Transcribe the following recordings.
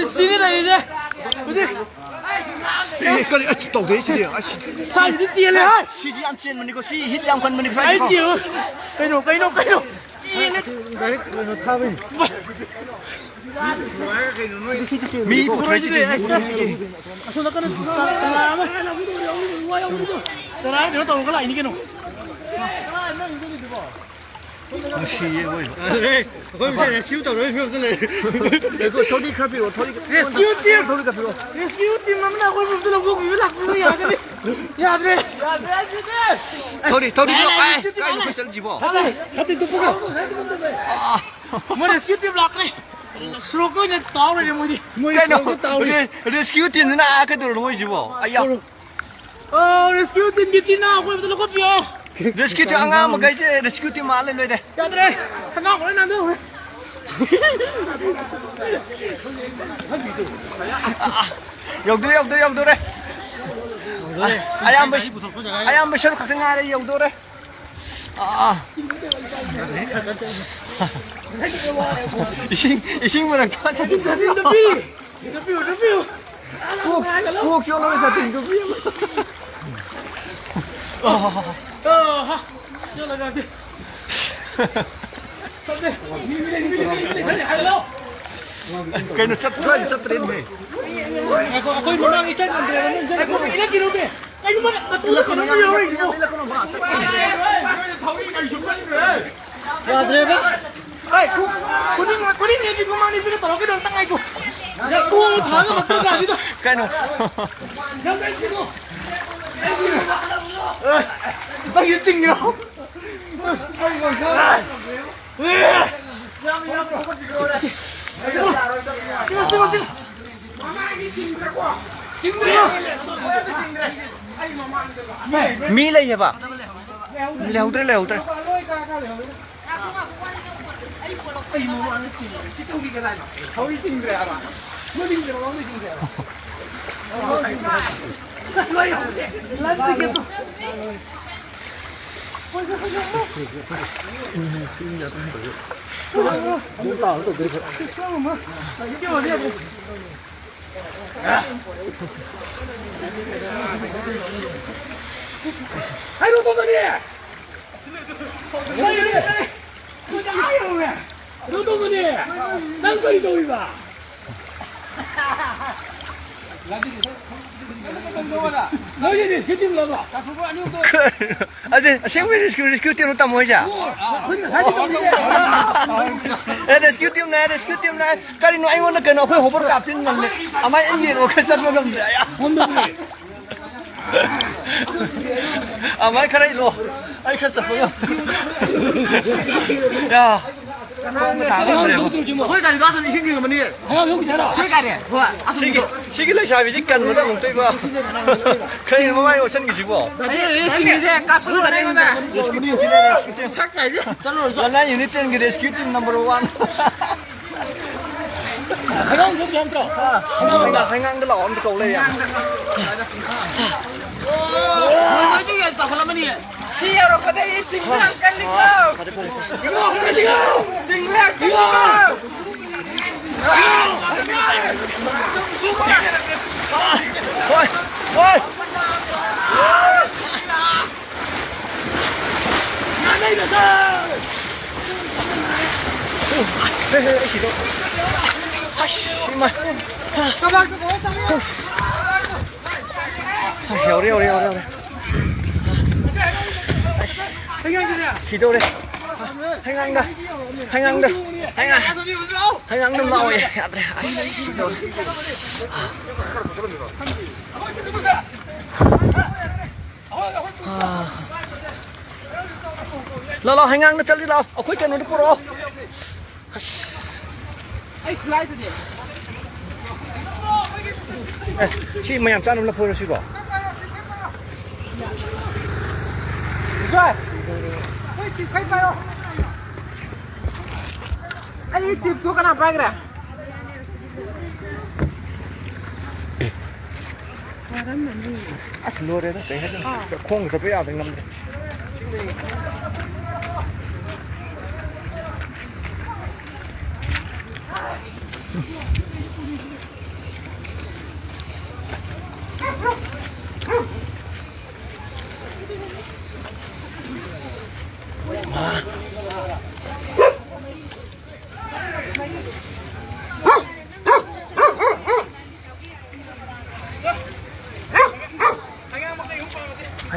신이다 이제. 그지? cái tàu đấy xí đi à 다 이제 뛰래. xí gì ăn chiên mình có xí hít ăn con mình có 아이 sai 뛰어. cây nổ. 뛰네. mi của 그러지 cái 돼. gì 손 닦아는 따라 내가 또 올라 이니게 놓. không xí vậy 거기 이제 시우도 왜 필요 없네. cái thôi đi cà phê thôi đi 레스큐 팀. thôi đi cà phê 레스큐 팀 만나 골 붙는 거 위에 락고 야 아들이. 야 아들이. thôi đi ai phải xem gì bỏ 같은 또 보가. 뭐 레스큐 팀 락래. 스로고 이제 따오래 뭐지. cái nào rescue team nó cái đồ nuôi gì bỏ ai yêu 레스큐 팀 미치나 골 붙는 거 뼈. rescue team ăn ngang một cái chứ rescue team ăn lên đây này 야 아들이. 하나 오래 난다 오래. dầu tôi đây ai ăn mấy sợi khắc ngay đây dầu tôi đây 이신 분랑 타자 인터뷰. 꼭 쇼노에서 인터뷰 연락할게. cái nó sắp lên này 거의 민망이 짤 건데. 이렇게 이렇게. 이거 뭐 맞다. 그거 뭐야 이거. 야, 들어가. 아이, 군인 얘기 그만이 비가 떨어게 넌 땅 아이고. 야, 고 다가 막던 거 아니다. cái nó 딱 일찍이라. 찍어. mi lấy hả leo tới 아이고 도전이! 노동은이 낭거리 도이가 너희들이 세팀 넣어봐. 아니 생활 rescue team nó 뭐지 다시 돌리게. rescue team này cái nó anh nó cần nó phải hộp cạp trên mình à mấy anh gì nó cái sắt nó cầm đấy 아 마이 카라 일로 아이 갔어 야 거기까지 가서 신경이 뭐니 여기 대라. 시기를 샤비 직간 뭐다 못 되고 그냥 뭐 많이 오신 게지 뭐 레스큐 이제 값으로 가내거나. 레스큐 팀 지내 레스큐 팀 살까지. 나 유닛 때는 그 레스큐 팀 넘버 1 그냥 그렇게 한다. 한강 들 온 거 올래 야 뭐 이게 했다 할머니. 시야로 가대 싱랑 깔리고. 이거 가지고. 싱랑 이거. ôi 나내 이랬어. chỉ đâu mà héo chỉ đâu đây hành ăn đây hành đâm lậu vậy chỉ đâu lo hành ăn nó chân đi lo ở cuối chân nó đi pro chị mày làm sao nó là phơi nó rồi. Kai paro. Ai tip tu kana pagra. slow đấy đó đấy hết rồi không sao bây giờ thành năm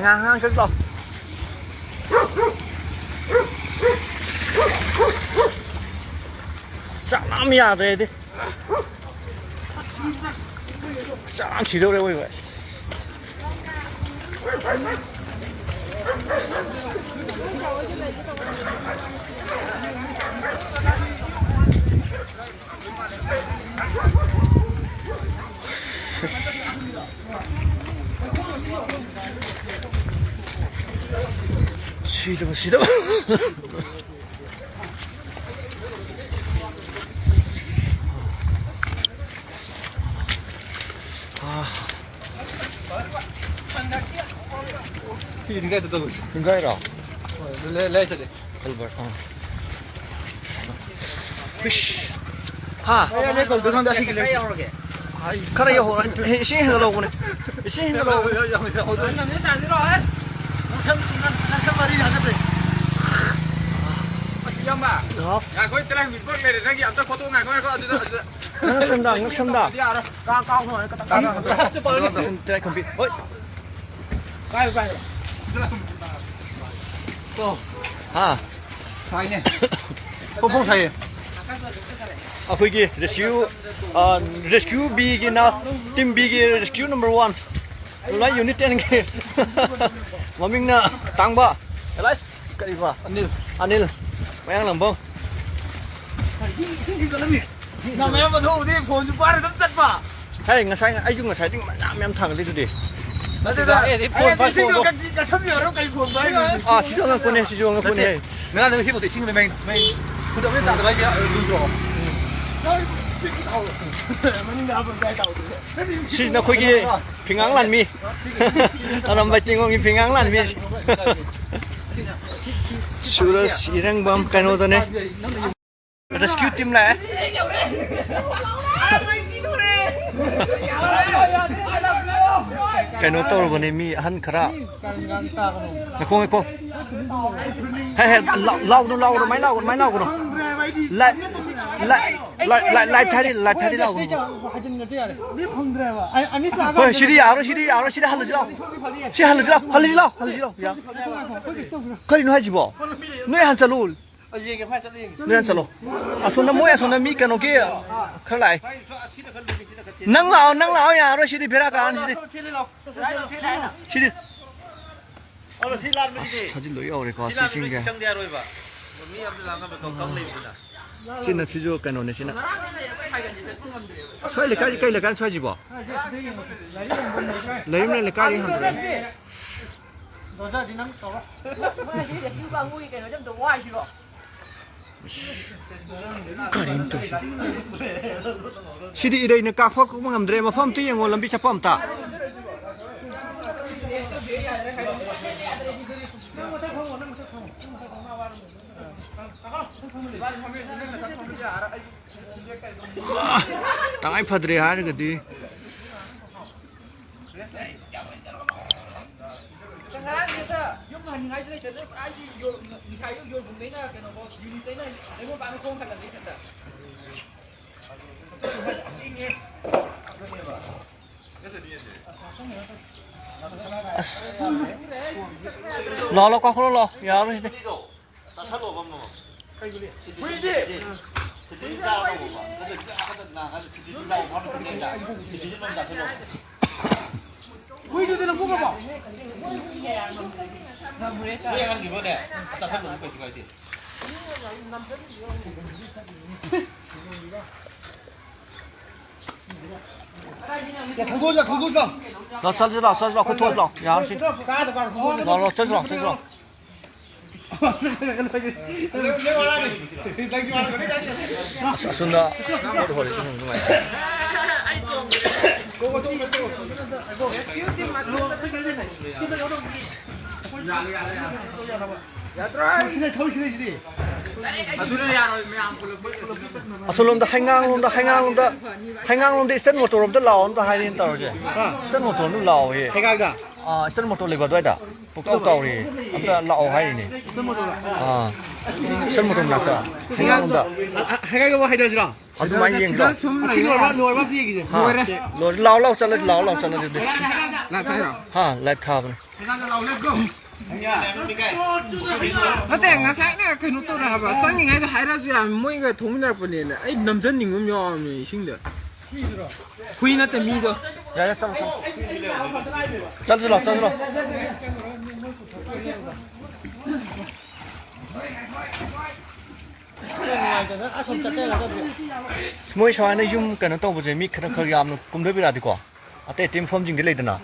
hàng rất to 사람 이야 돼 돼. 사람 지도래 보이고. 시도 시도. 인가에 뜯어. 인가해라. 레이저 돼. 알벌. 피쉬. 하. 내 걸 들어간 다시 길래. 아이 카라요 호. 신행으로 오네. 신행으로. Yamba. Ya koi telang mit bol mere rangi am ta photo na koi ko adu ngak samda. Cao cao thôi. Try compete. Ôi. Kai. 또. 아. 사이네. 뽕뽕 사이. 거기 rescue rescue big na team big rescue number 1. Lai unit ten ke. Maming na tangba. Elas kai ba. Anil. Mayang làm bông. Nào mẹ vào thu đi phồn chú ba nó tất mà. Hay ngã sai ai dùng ngã sai tiếng mà làm em thằng đi đi. Nó thế đó. Phồn phải phồn. Cái thấm nhiều nó cây phồn đấy. À, sử dụng cái con này, sử dụng cái con này. Mẹ làm được khi một tỷ sinh mình. Không được biết tạo được cái gì ạ? Xin nó khôi kia平安烂米。làm bài tiếng ông平安烂米。Sudah sirang bom kano to ne. Rescue team lah. Kano to ro ne mi han khara. Ngako ngako. Hey lau no mai lau ko. Lại thari lau ko. Oi siri aro halajilo. Ya. Kari no hajibo. No han chalul. No han chalo. Asona mi kano ke khar lai. Nang lao ya ro siri bera kan siri. 사진 로 여래 거 시신게. 신나 지조 간오네 신나. 소리 까리 간 소지 봐. 레임네 까리 한 그래. 너자 디낭 떠. 까린 또. 시리 이래는 까חות 꼭 망함드레 뭐 펌트 영어 럼비 차 펌타. Tangay padre har gadi. Lo qua kholo lo, ya rồi. Kuy 되는 거 봐. 야, 경고자. Lo sal지라, 코 토지라. 야, 알지. 로 쳐지라. 순다. 머리 허리 좀 정말. 시대 저 시대지. 아솔롬다 행강롬다 스탠 모토롬다 라온다 하이린 따로제 스탠 모토는 라오예 해가가. 아 스탠 모토 레거도이다 복도 따오리 아까 라오 하이니 아 스탠 모토 나타 행강롬다 해가가 뭐 해야지라. 아주 많이 yen가 시대 얼마 뒤 얘기지. 로 라오 잘라 Là thấy rồi. 하 라이브 타브네 해가가 나오 렛츠 고. Nó tiền ngã sáng này cái nút tôi là bảo sáng ngày tôi hay ra rồi mỗi người thống nhất vấn đề này ấy nằm chân nhìn nhau mình sinh được huy nó tiền mi thôi 야야 잘라 스모이 샤와네 좀 그는 또 보제 미 그런 거기 아무 꿈도비라 되고 아때 팀 폼징 될 있잖아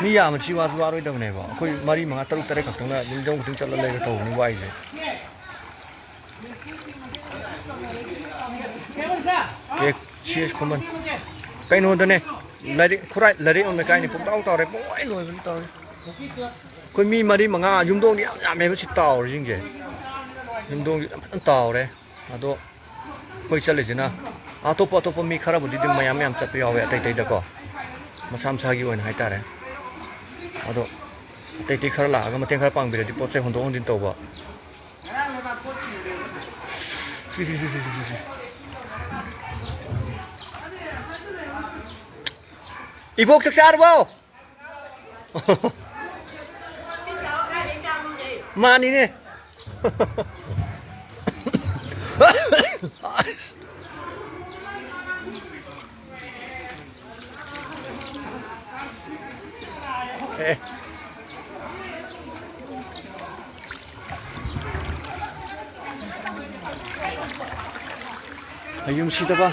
미야 아무 지와 주와로 있다고 내가 거의 말이 mga 따로 따로 각동나 민정 같은 잘라 내가 더 오는 거 이제 그 치에스 코먼 까이노던네 라리 쿠라이 라리 오늘 까이니 뽕따오 따오래 뽕와이 로이 따오래 거의 미 말이 mga 융동이 야매고 싶다오 진짜 융동이 안 따오래 나도 거의 잘리지나 아토빠 미 카라보디들 마야매 잡혀 야외 때때다고 마삼사기 원 하이따래 아도 때때 khara la ga mateng khara pang bi di pot se hon dong din to ba si ibok sak sar bao mani ne okay ayum sida ba